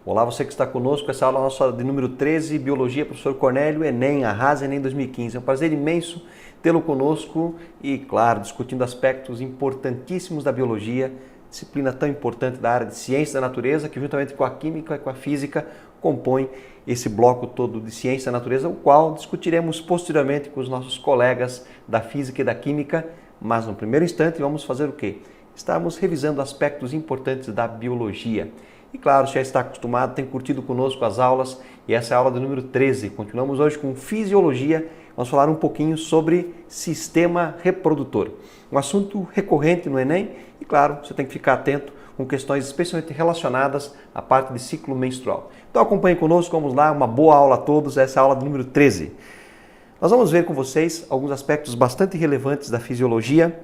Olá, você que está conosco, essa aula nossa de número 13, Biologia, professor Cornélio, Enem, Arrasa Enem 2015. É um prazer imenso tê-lo conosco e, claro, discutindo aspectos importantíssimos da biologia, disciplina tão importante da área de ciência da natureza, que juntamente com a química e com a física compõe esse bloco todo de ciência da natureza, o qual discutiremos posteriormente com os nossos colegas da física e da química, mas no primeiro instante vamos fazer o quê? Estamos revisando aspectos importantes da biologia. E claro, já está acostumado, tem curtido conosco as aulas e essa é a aula do número 13. Continuamos hoje com fisiologia, vamos falar um pouquinho sobre sistema reprodutor. Um assunto recorrente no Enem e claro, você tem que ficar atento com questões especialmente relacionadas à parte de ciclo menstrual. Então acompanhe conosco, vamos lá, uma boa aula a todos, essa é a aula do número 13. Nós vamos ver com vocês alguns aspectos bastante relevantes da fisiologia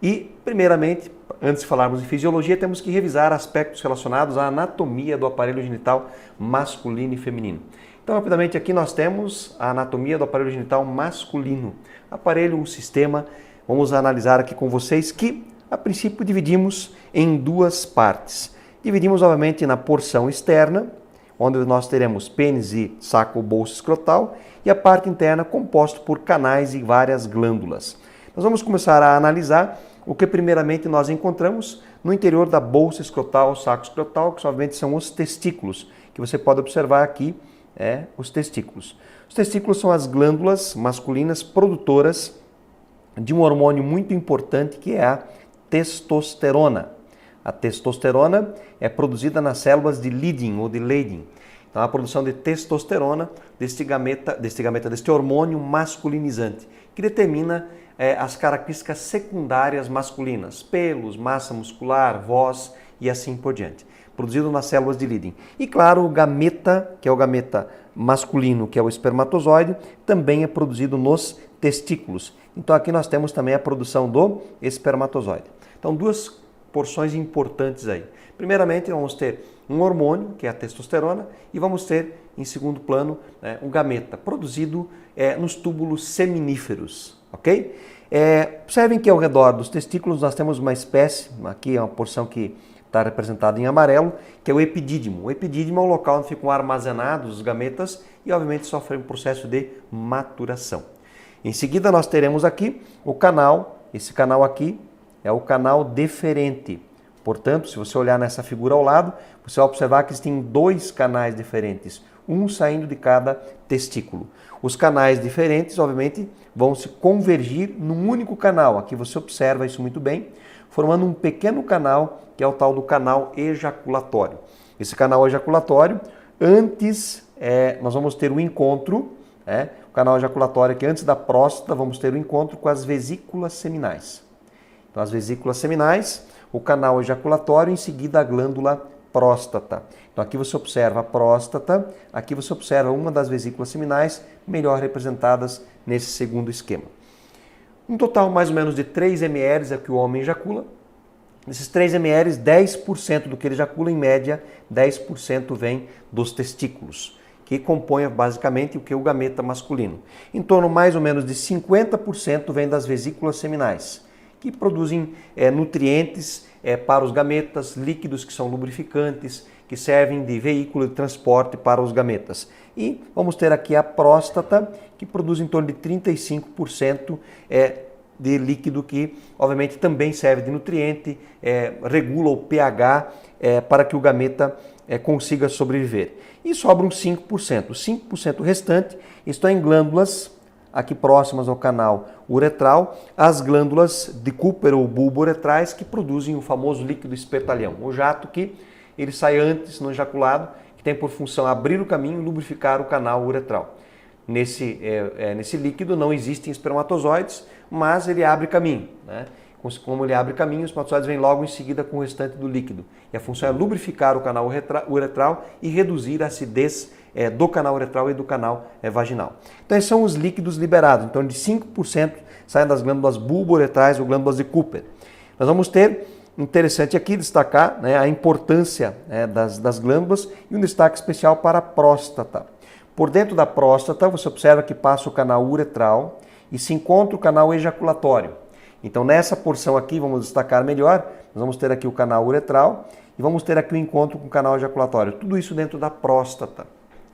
e, primeiramente, antes de falarmos em fisiologia, temos que revisar aspectos relacionados à anatomia do aparelho genital masculino e feminino. Então, rapidamente, aqui nós temos a anatomia do aparelho genital masculino. Aparelho, um sistema, vamos analisar aqui com vocês que, a princípio, dividimos em duas partes. Dividimos, obviamente, na porção externa, onde nós teremos pênis e saco ou bolsa escrotal, e a parte interna composta por canais e várias glândulas. Nós vamos começar a analisar o que primeiramente nós encontramos no interior da bolsa escrotal, saco escrotal, que obviamente são os testículos, que você pode observar aqui, os testículos. Os testículos são as glândulas masculinas produtoras de um hormônio muito importante que é a testosterona. A testosterona é produzida nas células de Leydig ou de Leydig. Então, a produção de testosterona, deste hormônio masculinizante, que determina as características secundárias masculinas, pelos, massa muscular, voz e assim por diante, produzido nas células de Leydig. E claro, o gameta, que é o gameta masculino, que é o espermatozoide, também é produzido nos testículos. Então aqui nós temos também a produção do espermatozoide. Então duas porções importantes aí. Primeiramente vamos ter um hormônio, que é a testosterona, e vamos ter, em segundo plano, um gameta, produzido nos túbulos seminíferos. Ok? Observem que ao redor dos testículos nós temos uma espécie, aqui é uma porção que está representada em amarelo, que é o epidídimo. O epidídimo é o local onde ficam armazenados os gametas e obviamente sofrem um processo de maturação. Em seguida nós teremos aqui o canal, esse canal aqui é o canal deferente. Portanto, se você olhar nessa figura ao lado, você vai observar que existem dois canais diferentes, um saindo de cada testículo. Os canais diferentes, obviamente, vão se convergir num único canal. Aqui você observa isso muito bem, formando um pequeno canal, que é o tal do canal ejaculatório. Esse canal ejaculatório, antes nós vamos ter o encontro, o canal ejaculatório que antes da próstata, vamos ter o encontro com as vesículas seminais. Então, as vesículas seminais, o canal ejaculatório, em seguida a glândula próstata. Então aqui você observa a próstata, aqui você observa uma das vesículas seminais, melhor representadas nesse segundo esquema. Um total mais ou menos de 3 ml é que o homem ejacula. Nesses 3 ml, 10% do que ele ejacula, em média, 10% vem dos testículos, que compõem basicamente o que é o gameta masculino. Em torno mais ou menos de 50% vem das vesículas seminais, que produzem nutrientes para os gametas, líquidos que são lubrificantes, que servem de veículo de transporte para os gametas. E vamos ter aqui a próstata, que produz em torno de 35% de líquido que, obviamente, também serve de nutriente, regula o pH para que o gameta consiga sobreviver. E sobra uns 5%. Os 5% restante estão em glândulas aqui próximas ao canal uretral, as glândulas de Cooper ou bulbo uretrais, que produzem o famoso líquido espertalhão, o jato que ele sai antes no ejaculado, que tem por função abrir o caminho e lubrificar o canal uretral. Nesse líquido não existem espermatozoides, mas ele abre caminho, Como ele abre caminho, os espermatozoides vêm logo em seguida com o restante do líquido. E a função é lubrificar o canal uretral e reduzir a acidez do canal uretral e do canal vaginal. Então esses são os líquidos liberados, então de 5% saem das glândulas bulbo-uretrais ou glândulas de Cooper. Nós vamos ter, interessante aqui destacar a importância das glândulas e um destaque especial para a próstata. Por dentro da próstata você observa que passa o canal uretral e se encontra o canal ejaculatório. Então nessa porção aqui, vamos destacar melhor, nós vamos ter aqui o canal uretral e vamos ter aqui o encontro com o canal ejaculatório. Tudo isso dentro da próstata.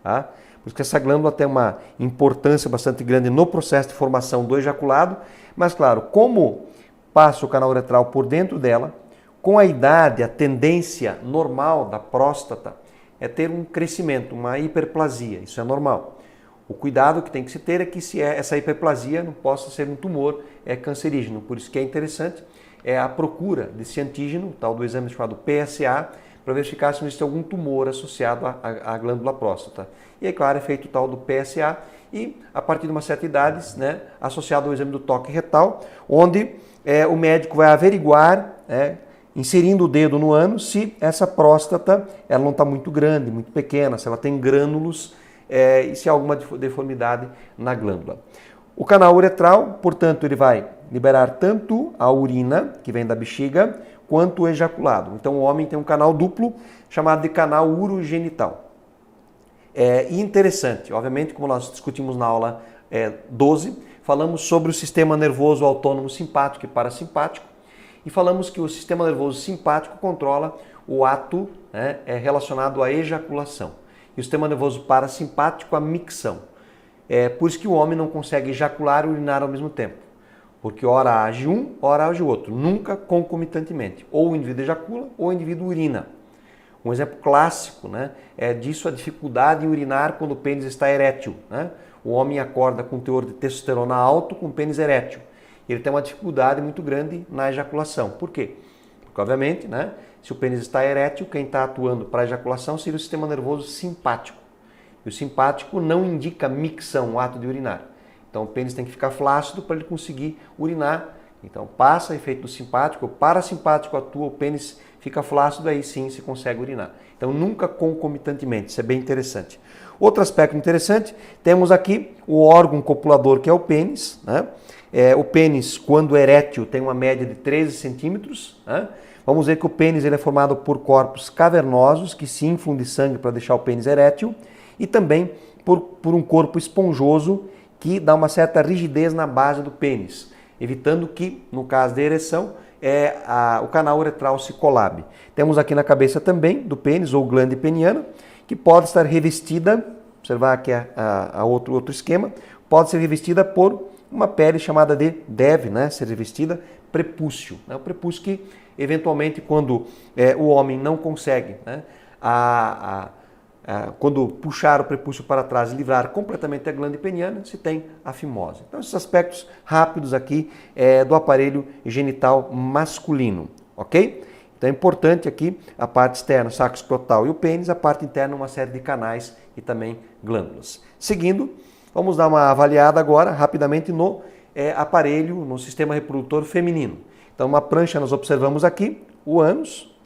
Tá? Por isso que essa glândula tem uma importância bastante grande no processo de formação do ejaculado, mas claro, como passa o canal uretral por dentro dela, com a idade, a tendência normal da próstata é ter um crescimento, uma hiperplasia, isso é normal. O cuidado que tem que se ter é que essa hiperplasia não possa ser um tumor cancerígeno, por isso que é interessante a procura desse antígeno, tal do exame chamado PSA, para verificar se não existe algum tumor associado à glândula próstata. E aí, claro, é feito o tal do PSA e, a partir de uma certa idade, né, associado ao exame do toque retal, onde o médico vai averiguar, inserindo o dedo no ânus, se essa próstata ela não está muito grande, muito pequena, se ela tem grânulos e se há alguma deformidade na glândula. O canal uretral, portanto, ele vai liberar tanto a urina, que vem da bexiga, quanto o ejaculado. Então o homem tem um canal duplo, chamado de canal urogenital. E interessante, obviamente, como nós discutimos na aula 12, falamos sobre o sistema nervoso autônomo simpático e parasimpático, e falamos que o sistema nervoso simpático controla o ato relacionado à ejaculação, e o sistema nervoso parasimpático a micção. Por isso que o homem não consegue ejacular e urinar ao mesmo tempo, porque ora age um, ora age o outro, nunca concomitantemente. Ou o indivíduo ejacula ou o indivíduo urina. Um exemplo clássico é disso a dificuldade em urinar quando o pênis está erétil. O homem acorda com teor de testosterona alto com o pênis erétil. Ele tem uma dificuldade muito grande na ejaculação. Por quê? Porque, obviamente, se o pênis está erétil, quem está atuando para a ejaculação seria o sistema nervoso simpático. E o simpático não indica micção, o ato de urinar. Então o pênis tem que ficar flácido para ele conseguir urinar. Então passa efeito do simpático, o parasimpático atua, o pênis fica flácido, aí sim se consegue urinar. Então nunca concomitantemente, isso é bem interessante. Outro aspecto interessante, temos aqui o órgão copulador, que é o pênis. O pênis, quando erétil, tem uma média de 13 centímetros. Vamos ver que o pênis ele é formado por corpos cavernosos que se inflam de sangue para deixar o pênis erétil e também por um corpo esponjoso que dá uma certa rigidez na base do pênis, evitando que, no caso da ereção, o canal uretral se colabe. Temos aqui na cabeça também do pênis, ou glande peniana, que pode estar revestida, observar aqui outro esquema, pode ser revestida por uma pele chamada de ser revestida prepúcio. O prepúcio que, eventualmente, quando o homem não consegue, quando puxar o prepúcio para trás e livrar completamente a glândula peniana, se tem a fimose. Então, esses aspectos rápidos aqui do aparelho genital masculino, ok? Então, é importante aqui a parte externa, saco escrotal e o pênis, a parte interna, uma série de canais e também glândulas. Seguindo, vamos dar uma avaliada agora, rapidamente, no aparelho, no sistema reprodutor feminino. Então, uma prancha nós observamos aqui, o ânus,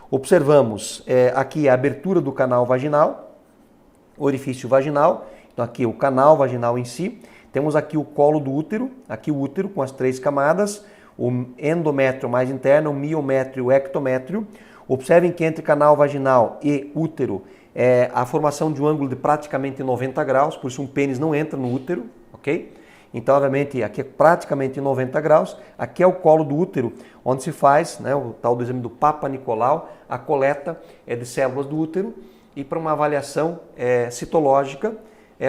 observamos aqui a abertura do canal vaginal, orifício vaginal, então aqui o canal vaginal em si, temos aqui o colo do útero, aqui o útero com as 3 camadas, o endométrio mais interno, o miométrio e o ectométrio. Observem que entre canal vaginal e útero a formação de um ângulo de praticamente 90 graus, por isso um pênis não entra no útero, ok? Então, obviamente, aqui é praticamente 90 graus, aqui é o colo do útero, onde se faz o tal do exame do Papa Nicolau, a coleta de células do útero e para uma avaliação citológica,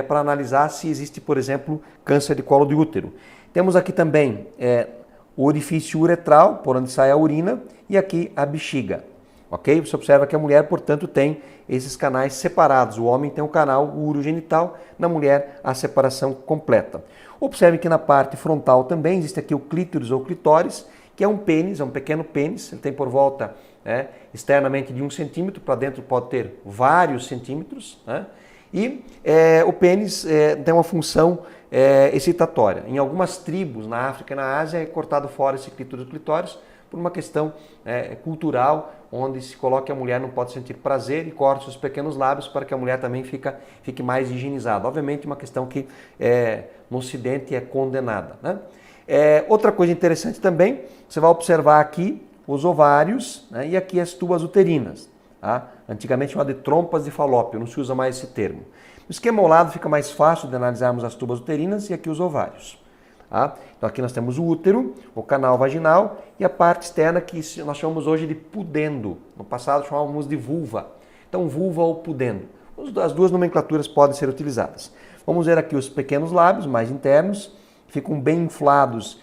para analisar se existe, por exemplo, câncer de colo de útero. Temos aqui também o orifício uretral, por onde sai a urina, e aqui a bexiga. Ok? Você observa que a mulher, portanto, tem esses canais separados. O homem tem um canal urogenital, na mulher a separação completa. Observe que na parte frontal também existe aqui o clítoris ou clitóris, que é um pênis, é um pequeno pênis, ele tem por volta externamente de 1 centímetro, para dentro pode ter vários centímetros, e o pênis tem uma função excitatória. Em algumas tribos na África e na Ásia é cortado fora esse clítoris ou clitóris por uma questão cultural, onde se coloca que a mulher não pode sentir prazer e corta os pequenos lábios para que a mulher também fique mais higienizada. Obviamente uma questão que no Ocidente é condenada. Outra coisa interessante também, você vai observar aqui os ovários e aqui as tubas uterinas. Antigamente chamado de trompas de Falópio, não se usa mais esse termo. No esquema ao lado fica mais fácil de analisarmos as tubas uterinas e aqui os ovários. Tá? Então aqui nós temos o útero, o canal vaginal e a parte externa que nós chamamos hoje de pudendo. No passado chamávamos de vulva. Então vulva ou pudendo. As duas nomenclaturas podem ser utilizadas. Vamos ver aqui os pequenos lábios mais internos, ficam bem inflados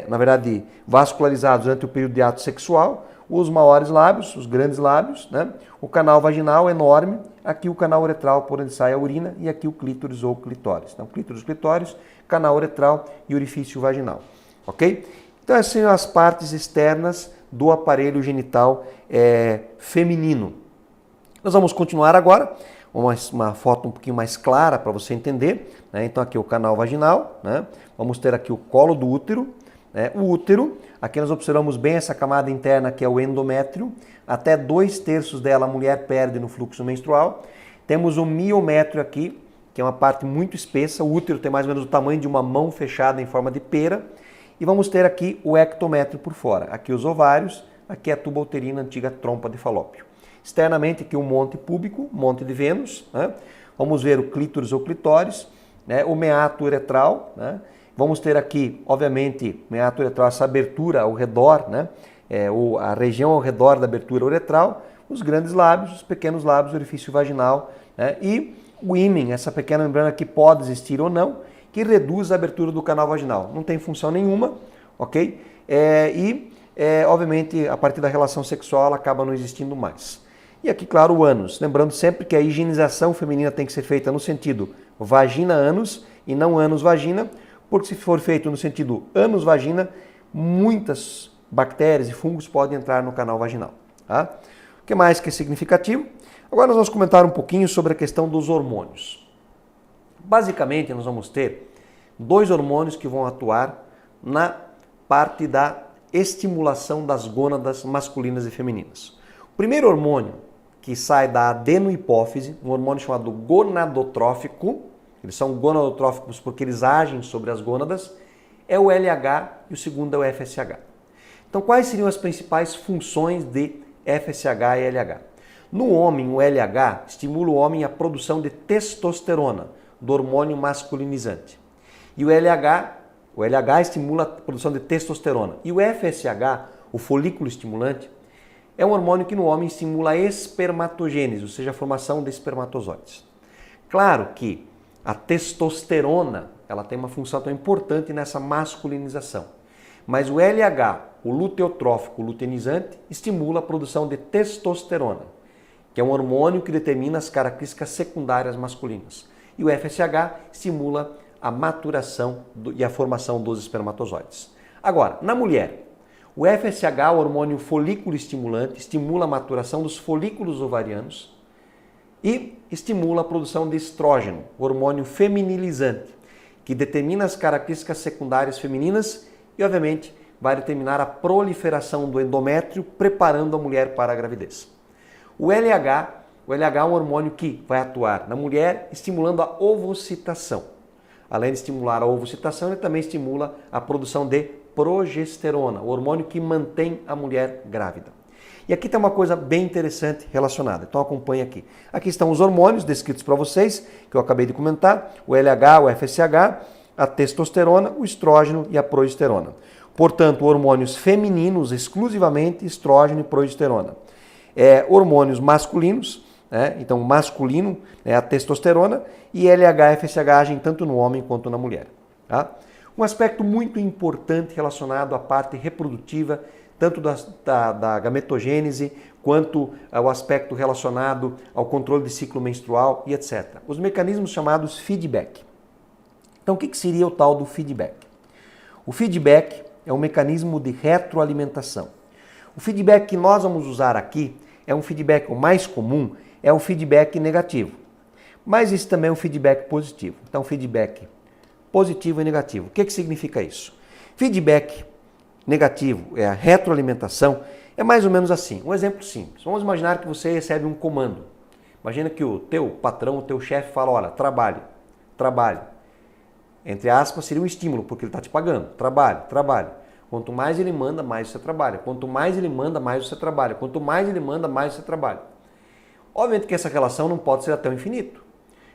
na verdade, vascularizados durante o período de ato sexual. Os maiores lábios, os grandes lábios, né? O canal vaginal enorme, aqui o canal uretral por onde sai a urina e aqui o clítoris ou clitóris. Então, clítoris, clitóris, canal uretral e orifício vaginal, ok? Então, essas são as partes externas do aparelho genital feminino. Nós vamos continuar agora, uma foto um pouquinho mais clara para você entender, né? Então, aqui o canal vaginal, né? Vamos ter aqui o colo do útero, né? O útero, aqui nós observamos bem essa camada interna que é o endométrio, até 2/3 dela a mulher perde no fluxo menstrual. Temos o miométrio aqui, que é uma parte muito espessa, o útero tem mais ou menos o tamanho de uma mão fechada em forma de pera, e vamos ter aqui o ectométrio por fora, aqui os ovários, aqui a tuba uterina, antiga trompa de falópio. Externamente aqui o monte púbico, monte de Vênus, né? Vamos ver o clítoris ou clitóris, né? O meato uretral, né? Vamos ter aqui, obviamente, meato uretral, essa abertura ao redor, né? A região ao redor da abertura uretral, os grandes lábios, os pequenos lábios, o orifício vaginal, né? E o ímen, essa pequena membrana que pode existir ou não, que reduz a abertura do canal vaginal. Não tem função nenhuma, ok? Obviamente, a partir da relação sexual, ela acaba não existindo mais. E aqui, claro, o ânus. Lembrando sempre que a higienização feminina tem que ser feita no sentido vagina-ânus e não ânus-vagina, porque se for feito no sentido ânus-vagina, muitas bactérias e fungos podem entrar no canal vaginal. Tá? O que mais que é significativo? Agora nós vamos comentar um pouquinho sobre a questão dos hormônios. Basicamente, nós vamos ter 2 hormônios que vão atuar na parte da estimulação das gônadas masculinas e femininas. O primeiro hormônio que sai da adenohipófise, um hormônio chamado gonadotrófico, eles são gonadotróficos porque eles agem sobre as gônadas, é o LH e o segundo é o FSH. Então, quais seriam as principais funções de FSH e LH? No homem, o LH estimula o homem a produção de testosterona, do hormônio masculinizante. E o LH estimula a produção de testosterona. E o FSH, o folículo estimulante, é um hormônio que no homem estimula a espermatogênese, ou seja, a formação de espermatozoides. Claro que a testosterona ela tem uma função tão importante nessa masculinização. Mas o LH, o luteotrófico luteinizante, estimula a produção de testosterona, que é um hormônio que determina as características secundárias masculinas. E o FSH estimula a maturação e a formação dos espermatozoides. Agora, na mulher, o FSH, o hormônio folículo estimulante, estimula a maturação dos folículos ovarianos e estimula a produção de estrógeno, hormônio feminilizante, que determina as características secundárias femininas e, obviamente, vai determinar a proliferação do endométrio, preparando a mulher para a gravidez. O LH é um hormônio que vai atuar na mulher, estimulando a ovocitação. Além de estimular a ovocitação, ele também estimula a produção de progesterona, o hormônio que mantém a mulher grávida. E aqui tem uma coisa bem interessante relacionada, então acompanhe aqui. Aqui estão os hormônios descritos para vocês, que eu acabei de comentar, o LH, o FSH, a testosterona, o estrógeno e a progesterona. Portanto, hormônios femininos, exclusivamente estrógeno e progesterona. Hormônios masculinos, né? Então masculino é a testosterona e LH e FSH agem tanto no homem quanto na mulher. Tá? Um aspecto muito importante relacionado à parte reprodutiva, tanto da gametogênese, quanto ao aspecto relacionado ao controle de ciclo menstrual e etc. Os mecanismos chamados feedback. Então, o que seria o tal do feedback? O feedback é um mecanismo de retroalimentação. O feedback que nós vamos usar aqui é um feedback, o mais comum, é o feedback negativo. Mas esse também é um feedback positivo. Então, feedback positivo e negativo. O que significa isso? Feedback negativo, a retroalimentação, é mais ou menos assim. Um exemplo simples. Vamos imaginar que você recebe um comando. Imagina que o teu patrão, o teu chefe fala, olha, trabalhe, trabalhe. Entre aspas, seria um estímulo, porque ele está te pagando. Trabalhe, trabalhe. Quanto mais ele manda, mais você trabalha. Quanto mais ele manda, mais você trabalha. Quanto mais ele manda, mais você trabalha. Obviamente que essa relação não pode ser até o infinito.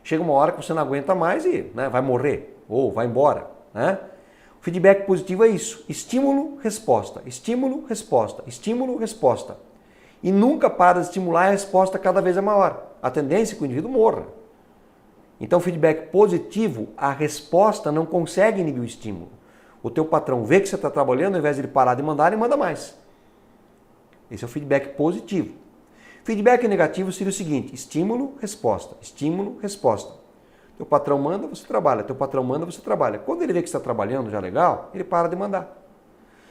Chega uma hora que você não aguenta mais e vai morrer. ou vai embora, né? O feedback positivo é isso, estímulo, resposta, estímulo, resposta, estímulo, resposta. E nunca para de estimular e a resposta cada vez é maior. A tendência é que o indivíduo morra. Então, feedback positivo, a resposta não consegue inibir o estímulo. O teu patrão vê que você está trabalhando, ao invés de ele parar de mandar, ele manda mais. Esse é o feedback positivo. Feedback negativo seria o seguinte, estímulo, resposta, estímulo, resposta. Teu patrão manda, você trabalha. Teu patrão manda, você trabalha. Quando ele vê que você está trabalhando já legal, ele para de mandar.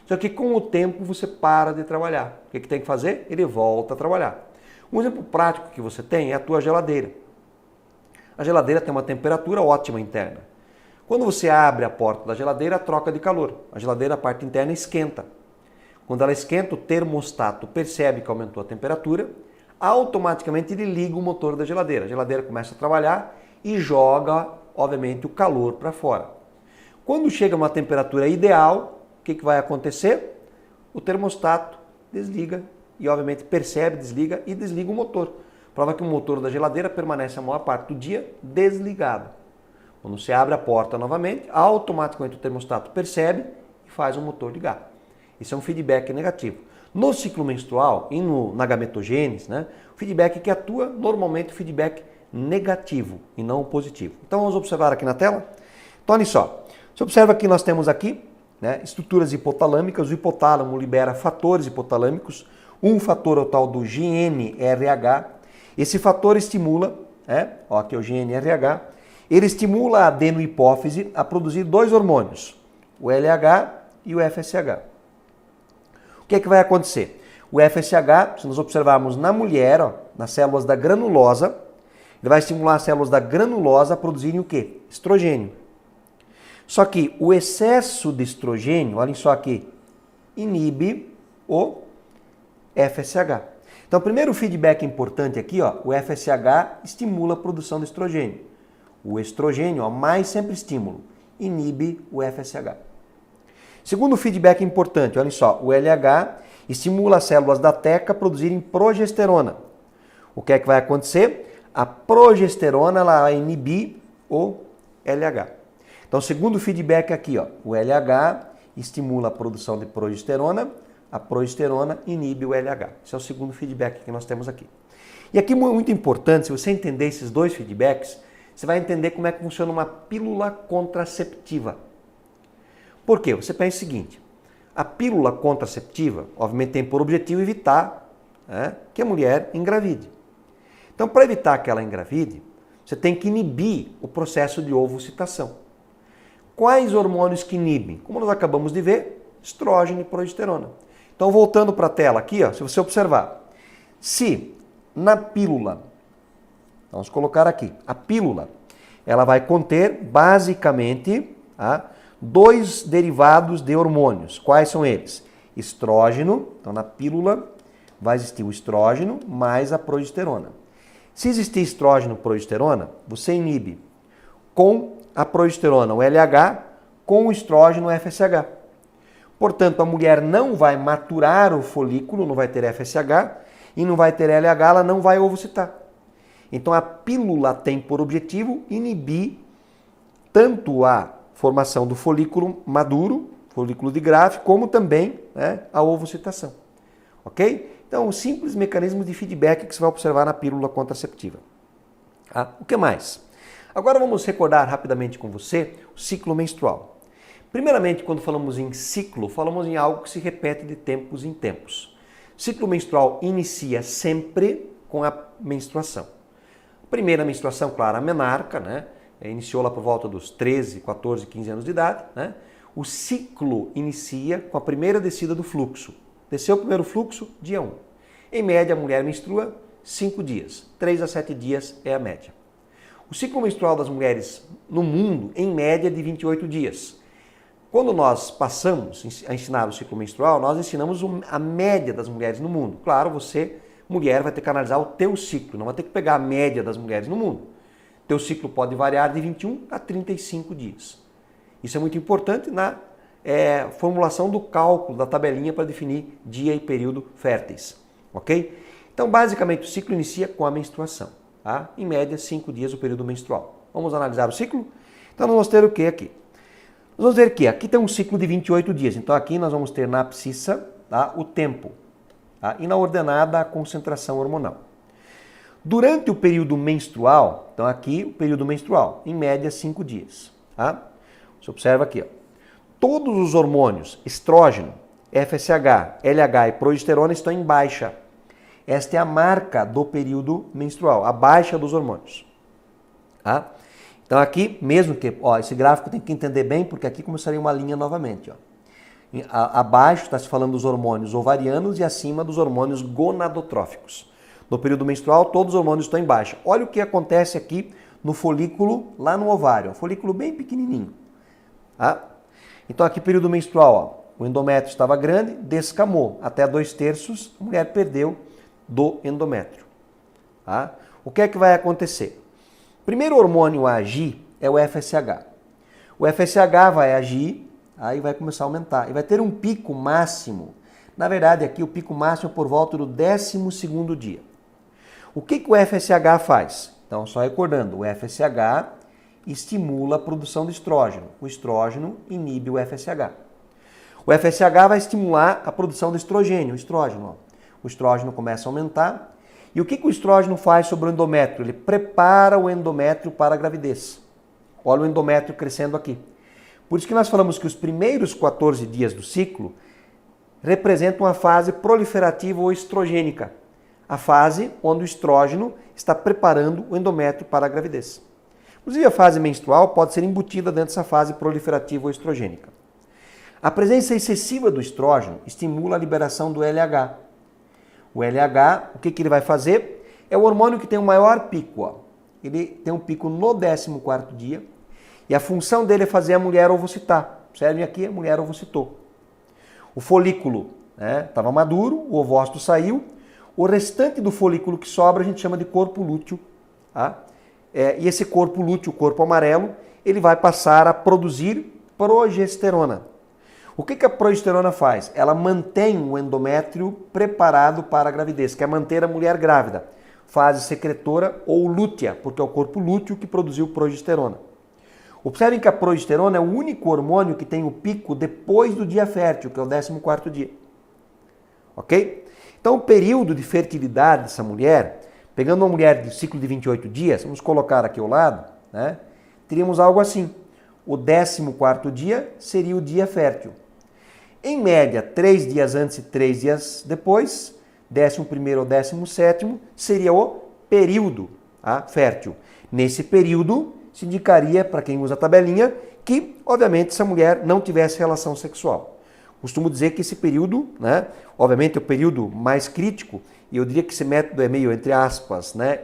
Só que com o tempo você para de trabalhar. O que tem que fazer? Ele volta a trabalhar. Um exemplo prático que você tem é a tua geladeira. A geladeira tem uma temperatura ótima interna. Quando você abre a porta da geladeira, troca de calor. A geladeira, a parte interna, esquenta. Quando ela esquenta, o termostato percebe que aumentou a temperatura, automaticamente ele liga o motor da geladeira. A geladeira começa a trabalhar e joga, obviamente, o calor para fora. Quando chega a uma temperatura ideal, o que vai acontecer? O termostato desliga e, obviamente, percebe, desliga e desliga o motor. Prova que o motor da geladeira permanece a maior parte do dia desligado. Quando você abre a porta novamente, automaticamente o termostato percebe e faz o motor ligar. Isso é um feedback negativo. No ciclo menstrual e na gametogênese, né, o feedback que atua normalmente é o feedback negativo e não o positivo. Então vamos observar aqui na tela. Então olha só, você observa que nós temos aqui, né, estruturas hipotalâmicas. O hipotálamo libera fatores hipotalâmicos. Um fator é o tal do GNRH. Esse fator estimula, aqui é o GNRH, ele estimula a adenohipófise a produzir dois hormônios, o LH e o FSH. O que vai acontecer? O FSH, se nós observarmos na mulher, nas células da granulosa, ele vai estimular as células da granulosa a produzirem o quê? Estrogênio. Só que o excesso de estrogênio, olhem só aqui, inibe o FSH. Então, o primeiro feedback importante aqui, o FSH estimula a produção de estrogênio. O estrogênio, mais sempre estímulo, inibe o FSH. Segundo feedback importante, olhem só, o LH estimula as células da teca a produzirem progesterona. O que vai acontecer? A progesterona ela vai inibir o LH. Então, segundo feedback aqui, o LH estimula a produção de progesterona, a progesterona inibe o LH. Esse é o segundo feedback que nós temos aqui. E aqui muito importante, se você entender esses dois feedbacks, você vai entender como é que funciona uma pílula contraceptiva. Por quê? Você pensa o seguinte, a pílula contraceptiva, obviamente, tem por objetivo evitar que a mulher engravide. Então, para evitar que ela engravide, você tem que inibir o processo de ovocitação. Quais hormônios que inibem? Como nós acabamos de ver, estrógeno e progesterona. Então, voltando para a tela aqui, se você observar, se na pílula, vamos colocar aqui, a pílula, ela vai conter basicamente dois derivados de hormônios. Quais são eles? Estrógeno, então na pílula vai existir o estrógeno mais a progesterona. Se existir estrógeno e progesterona, você inibe com a progesterona o LH, com o estrógeno o FSH. Portanto, a mulher não vai maturar o folículo, não vai ter FSH e não vai ter LH, ela não vai ovocitar. Então a pílula tem por objetivo inibir tanto a formação do folículo maduro, folículo de Graafi, como também a ovocitação. Ok? Então, o simples mecanismo de feedback que você vai observar na pílula contraceptiva. O que mais? Agora vamos recordar rapidamente com você o ciclo menstrual. Primeiramente, quando falamos em ciclo, falamos em algo que se repete de tempos em tempos. O ciclo menstrual inicia sempre com a menstruação. A primeira menstruação, claro, a menarca, iniciou lá por volta dos 13, 14, 15 anos de idade. O ciclo inicia com a primeira descida do fluxo. Desceu o primeiro fluxo, dia 1. Em média, a mulher menstrua 5 dias. 3 a 7 dias é a média. O ciclo menstrual das mulheres no mundo, em média, é de 28 dias. Quando nós passamos a ensinar o ciclo menstrual, nós ensinamos a média das mulheres no mundo. Claro, você, mulher, vai ter que analisar o teu ciclo, não vai ter que pegar a média das mulheres no mundo. Teu ciclo pode variar de 21 a 35 dias. Isso é muito importante na formulação do cálculo da tabelinha para definir dia e período férteis. Ok? Então, basicamente, o ciclo inicia com a menstruação. Em média, 5 dias o período menstrual. Vamos analisar o ciclo? Então nós vamos ter o que aqui? Nós vamos ver que aqui tem um ciclo de 28 dias. Então aqui nós vamos ter na abscissa, tá, o tempo, tá, e na ordenada a concentração hormonal. Durante o período menstrual, então aqui o período menstrual, em média 5 dias. Tá? Você observa aqui, ó, todos os hormônios, estrógeno, FSH, LH e progesterona estão em baixa. Esta é a marca do período menstrual, a baixa dos hormônios. Tá? Então aqui, mesmo que, ó, esse gráfico tem que entender bem, porque aqui começaria uma linha novamente. Ó. Abaixo está se falando dos hormônios ovarianos e acima dos hormônios gonadotróficos. No período menstrual, todos os hormônios estão em baixa. Olha o que acontece aqui no folículo, lá no ovário. Um folículo bem pequenininho. Tá? Então aqui, período menstrual, ó, o endométrio estava grande, descamou. Até 2/3, a mulher perdeu do endométrio. Tá? O que é que vai acontecer? O primeiro hormônio a agir é o FSH. O FSH vai agir, aí vai começar a aumentar. E vai ter um pico máximo. Na verdade, aqui o pico máximo é por volta do 12º dia. O que o FSH faz? Então, só recordando, o FSH estimula a produção de estrógeno. O estrógeno inibe o FSH. O FSH vai estimular a produção do estrogênio, o estrógeno. Ó. O estrógeno começa a aumentar. E o que o estrógeno faz sobre o endométrio? Ele prepara o endométrio para a gravidez. Olha o endométrio crescendo aqui. Por isso que nós falamos que os primeiros 14 dias do ciclo representam a fase proliferativa ou estrogênica. A fase onde o estrógeno está preparando o endométrio para a gravidez. Inclusive, a fase menstrual pode ser embutida dentro dessa fase proliferativa ou estrogênica. A presença excessiva do estrógeno estimula a liberação do LH. O LH, o que ele vai fazer? É o hormônio que tem o maior pico. Ó. Ele tem um pico no 14º dia e a função dele é fazer a mulher ovocitar. Observem aqui, a mulher ovocitou. O folículo estava maduro, o ovócito saiu. O restante do folículo que sobra a gente chama de corpo lúteo. Tá? E esse corpo lúteo, o corpo amarelo, ele vai passar a produzir progesterona. O que a progesterona faz? Ela mantém o endométrio preparado para a gravidez, quer manter a mulher grávida. Fase secretora ou lútea, porque é o corpo lúteo que produziu progesterona. Observem que a progesterona é o único hormônio que tem o pico depois do dia fértil, que é o 14º dia. Ok? Então, o período de fertilidade dessa mulher, pegando uma mulher de ciclo de 28 dias, vamos colocar aqui ao lado, né? Teríamos algo assim. O 14º dia seria o dia fértil. Em média, 3 dias antes e 3 dias depois, 11º ou 17º, seria o período fértil. Nesse período, se indicaria, para quem usa a tabelinha, que, obviamente, essa mulher não tivesse relação sexual. Costumo dizer que esse período, né, obviamente é o período mais crítico, e eu diria que esse método é meio, entre aspas, né,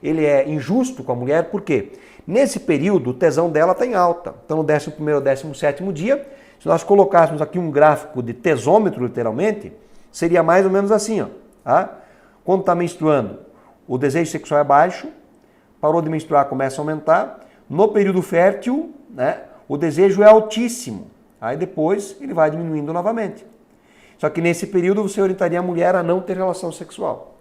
ele é injusto com a mulher, porque nesse período o tesão dela está em alta. Então no 11º ou 17º dia, se nós colocássemos aqui um gráfico de tesômetro, literalmente, seria mais ou menos assim. Ó, tá? Quando está menstruando, o desejo sexual é baixo, parou de menstruar, começa a aumentar. No período fértil, né, o desejo é altíssimo. Aí depois ele vai diminuindo novamente. Só que nesse período você orientaria a mulher a não ter relação sexual.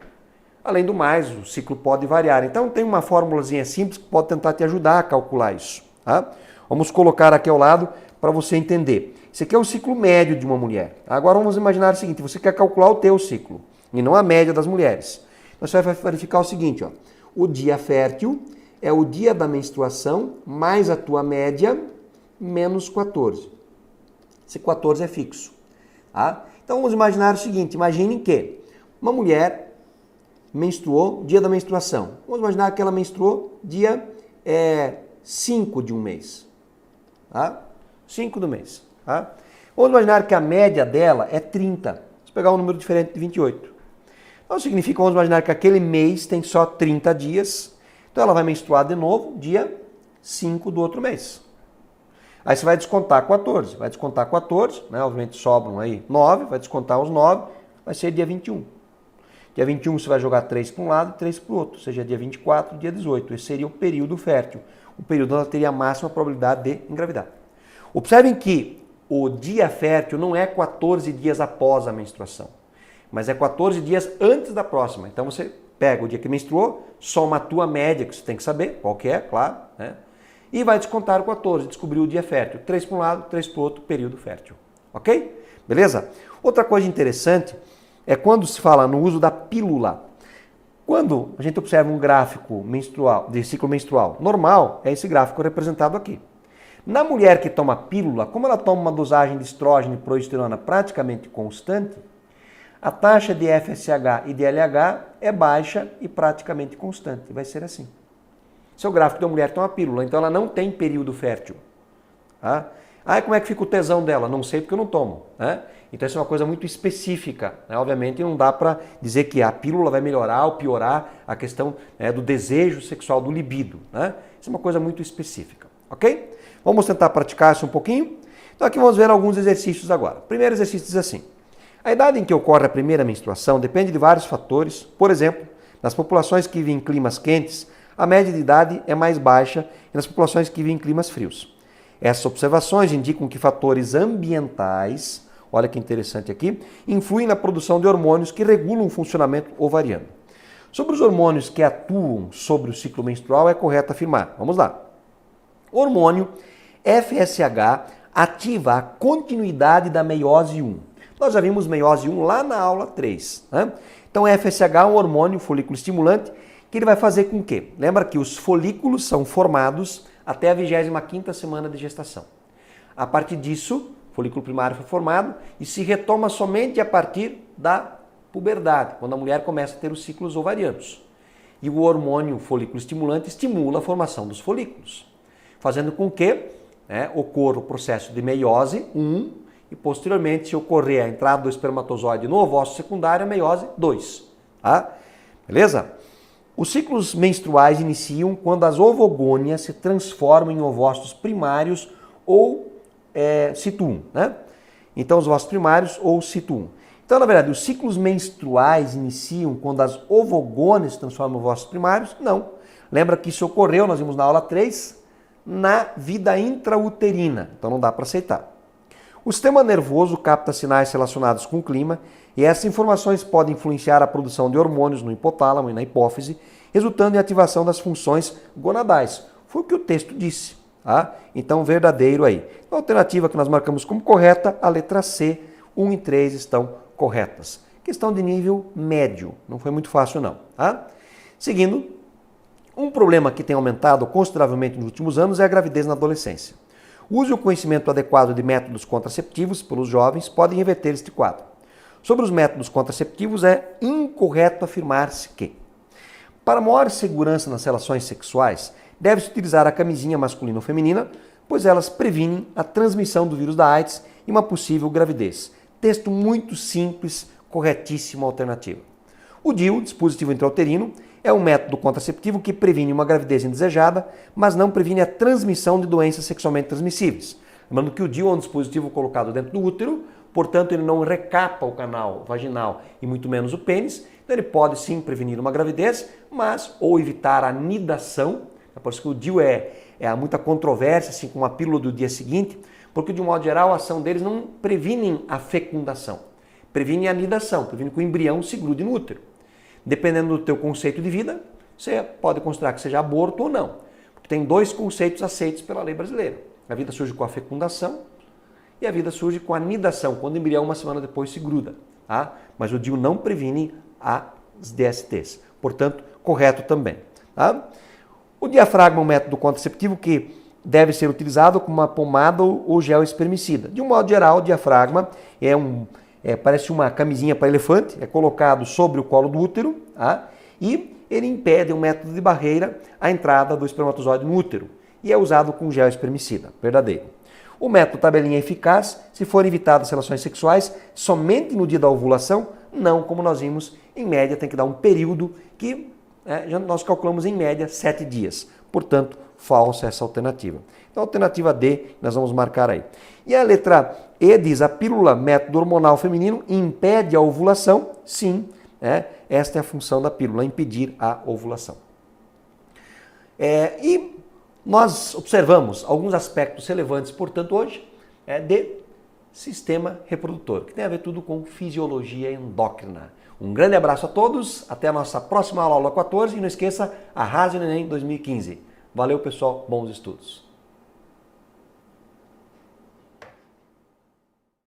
Além do mais, o ciclo pode variar. Então tem uma formulazinha simples que pode tentar te ajudar a calcular isso. Tá? Vamos colocar aqui ao lado para você entender. Esse aqui é o ciclo médio de uma mulher. Agora vamos imaginar o seguinte, você quer calcular o teu ciclo e não a média das mulheres. Então você vai verificar o seguinte, ó, o dia fértil é o dia da menstruação mais a tua média menos 14. Esse 14 é fixo. Tá? Então vamos imaginar o seguinte, imagine que uma mulher menstruou, dia da menstruação. Vamos imaginar que ela menstruou dia 5 de um mês. Tá? 5 do mês. Tá? Vamos imaginar que a média dela é 30. Vamos pegar um número diferente de 28. Então significa, vamos imaginar que aquele mês tem só 30 dias. Então ela vai menstruar de novo dia 5 do outro mês. Aí você vai descontar 14. Vai descontar 14, né? Obviamente sobram aí 9, vai descontar os 9, vai ser dia 21. Dia 21 você vai jogar 3 para um lado e 3 para o outro, ou seja, dia 24, dia 18. Esse seria o período fértil. O período onde ela teria a máxima probabilidade de engravidar. Observem que o dia fértil não é 14 dias após a menstruação, mas é 14 dias antes da próxima. Então você pega o dia que menstruou, soma a tua média, que você tem que saber qual que é, claro, né? e vai descontar o 14, descobriu o dia fértil. 3 para um lado, 3 para o outro, período fértil. Ok? Beleza? Outra coisa interessante é quando se fala no uso da pílula. Quando a gente observa um gráfico menstrual, de ciclo menstrual normal, é esse gráfico representado aqui. Na mulher que toma pílula, como ela toma uma dosagem de estrógeno e progesterona praticamente constante, a taxa de FSH e de LH é baixa e praticamente constante. Vai ser assim. Esse é o gráfico da mulher que toma pílula, então ela não tem período fértil. Tá? Ah, como é que fica o tesão dela? Não sei porque eu não tomo. Né? Então isso é uma coisa muito específica. Né? Obviamente não dá para dizer que a pílula vai melhorar ou piorar a questão do desejo sexual, do libido. Né? Isso é uma coisa muito específica. Ok? Vamos tentar praticar isso um pouquinho? Então aqui vamos ver alguns exercícios agora. O primeiro exercício diz assim. A idade em que ocorre a primeira menstruação depende de vários fatores. Por exemplo, nas populações que vivem em climas quentes, a média de idade é mais baixa e nas populações que vivem em climas frios. Essas observações indicam que fatores ambientais, olha que interessante aqui, influem na produção de hormônios que regulam o funcionamento ovariano. Sobre os hormônios que atuam sobre o ciclo menstrual, é correto afirmar. Vamos lá. O hormônio FSH ativa a continuidade da meiose 1. Nós já vimos meiose 1 lá na aula 3. Né? Então, FSH é um hormônio folículo estimulante que ele vai fazer com que? Lembra que os folículos são formados até a 25ª semana de gestação. A partir disso, o folículo primário foi formado e se retoma somente a partir da puberdade, quando a mulher começa a ter os ciclos ovarianos. E o hormônio folículo estimulante estimula a formação dos folículos, fazendo com que ocorra o processo de meiose 1 e posteriormente, se ocorrer a entrada do espermatozoide no ovócito secundário, a meiose 2. Tá? Beleza? Os ciclos menstruais iniciam quando as ovogônias se transformam em ovócitos primários ou cito 1. Né? Então, os ovócitos primários ou cito 1. Então, na verdade, os ciclos menstruais iniciam quando as ovogônias se transformam em ovócitos primários? Não. Lembra que isso ocorreu, nós vimos na aula 3, na vida intrauterina. Então, não dá para aceitar. O sistema nervoso capta sinais relacionados com o clima e essas informações podem influenciar a produção de hormônios no hipotálamo e na hipófise, resultando em ativação das funções gonadais. Foi o que o texto disse. Tá? Então, verdadeiro aí. A alternativa que nós marcamos como correta, a letra C, 1 e 3 estão corretas. Questão de nível médio, não foi muito fácil não. Tá? Seguindo, um problema que tem aumentado consideravelmente nos últimos anos é a gravidez na adolescência. O uso e o conhecimento adequado de métodos contraceptivos pelos jovens podem reverter este quadro. Sobre os métodos contraceptivos, é incorreto afirmar-se que, para maior segurança nas relações sexuais, deve-se utilizar a camisinha masculina ou feminina, pois elas previnem a transmissão do vírus da AIDS e uma possível gravidez. Texto muito simples, corretíssima alternativa. O DIU, dispositivo intrauterino, é um método contraceptivo que previne uma gravidez indesejada, mas não previne a transmissão de doenças sexualmente transmissíveis. Lembrando que o DIU é um dispositivo colocado dentro do útero, portanto ele não recapa o canal vaginal e muito menos o pênis, então ele pode sim prevenir uma gravidez, mas ou evitar a nidação. É por isso que o DIU há muita controvérsia assim, com a pílula do dia seguinte, porque de um modo geral a ação deles não previne a fecundação, previne a nidação, previne que o embrião se grude no útero. Dependendo do teu conceito de vida, você pode considerar que seja aborto ou não. Porque tem dois conceitos aceitos pela lei brasileira. A vida surge com a fecundação e a vida surge com a nidação, quando o embrião uma semana depois se gruda. Tá? Mas o DIU não previne as DSTs. Portanto, correto também. Tá? O diafragma é um método contraceptivo que deve ser utilizado como uma pomada ou gel espermicida. De um modo geral, o diafragma parece uma camisinha para elefante, é colocado sobre o colo do útero, tá? E ele impede, um método de barreira, a entrada do espermatozoide no útero e é usado com gel espermicida, verdadeiro. O método tabelinha é eficaz se forem evitadas relações sexuais somente no dia da ovulação, não como nós vimos, em média tem que dar um período que nós calculamos em média 7 dias, portanto, falsa essa alternativa. Então, a alternativa D, nós vamos marcar aí. E a letra E diz, a pílula método hormonal feminino impede a ovulação? Sim, esta é a função da pílula, impedir a ovulação. E nós observamos alguns aspectos relevantes, portanto, hoje, de sistema reprodutor, que tem a ver tudo com fisiologia endócrina. Um grande abraço a todos, até a nossa próxima aula 14, e não esqueça, arrase no Enem 2015. Valeu, pessoal, bons estudos.